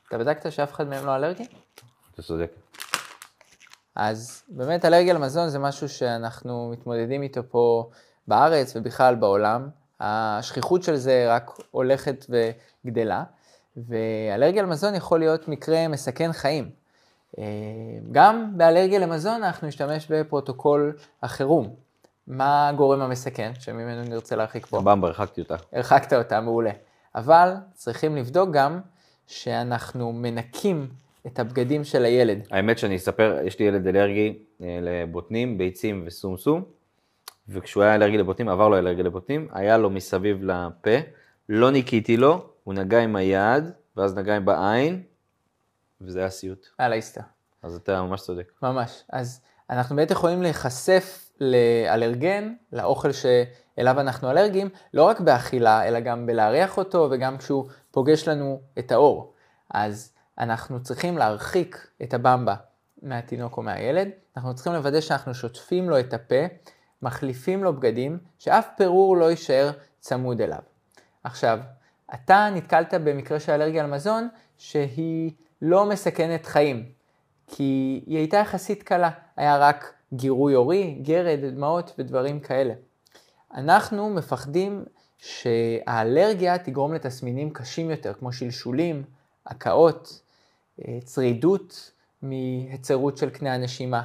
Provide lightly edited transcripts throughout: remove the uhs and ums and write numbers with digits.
אתה בדקת שאף אחד מהם לא אלרגי? אתה צודק. אז באמת אלרגיה למזון זה משהו שאנחנו מתמודדים איתו פה בארץ ובכלל בעולם. השכיחות של זה רק הולכת וגדלה, ואלרגיה למזון יכול להיות מקרה מסכן חיים. גם באלרגיה למזון אנחנו נשתמש בפרוטוקול החירום. מה הגורם המסכן שממנו נרצה להרחיק פה? במבה, הרחקתי אותה. הרחקת אותה, מעולה. אבל צריכים לבדוק גם שאנחנו מנקים את הבגדים של הילד. האמת שאני אספר, יש לי ילד אלרגי לבוטנים, ביצים וסומסום, וכשהוא היה אלרגי לבוטנים, עבר לו אלרגיה לבוטנים, היה לו מסביב לפה, לא ניקיתי לו, הוא נגע עם היד, ואז נגע בעין, וזה היה סיוט. להסתר. אז אתה ממש צודק. ממש. אז אנחנו באמת יכולים להיחשף לאלרגן, לאוכל שאליו אנחנו אלרגיים, לא רק באכילה, אלא גם בלהריח אותו, וגם כשהוא פוגש לנו את האור. אז אנחנו צריכים להרחיק את הבמבה מהתינוק או מהילד, אנחנו צריכים לוודא שאנחנו שוטפים לו את הפה, מחליפים לו בגדים, שאף פירור לא יישאר צמוד אליו. עכשיו, אתה נתקלת במקרה של אלרגיה על מזון, שהיא לא מסכנת חיים, כי היא הייתה יחסית קלה, היה רק גירוי אורי, גרד, דמעות ודברים כאלה. אנחנו מפחדים שהאלרגיה תגרום לתסמינים קשים יותר, כמו שלשולים, הקאות, צרידות מהצרות של קנה הנשימה.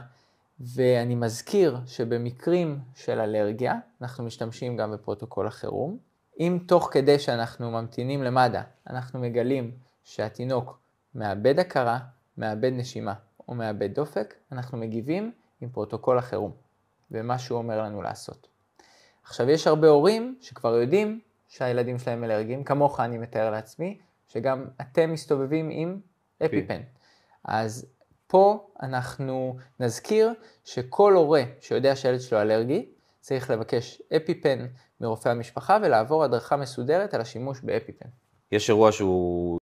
ואני מזכיר שבמקרים של אלרגיה, אנחנו משתמשים גם בפרוטוקול החירום. אם תוך כדי שאנחנו ממתינים למד"א, אנחנו מגלים שהתינוק מאבד הכרה, מאבד נשימה או מאבד דופק, אנחנו מגיבים עם פרוטוקול החירום, ומה שהוא אומר לנו לעשות. עכשיו יש הרבה הורים שכבר יודעים שהילדים שלהם אלרגיים, כמוך אני מתאר לעצמי, שגם אתם מסתובבים עם אפיפן. אז פה אנחנו נזכיר שכל הורה שיודע שהילד שלו אלרגי, צריך לבקש אפיפן מרופא המשפחה ולעבור הדרכה מסודרת על השימוש באפיפן. יש אירוע שהוא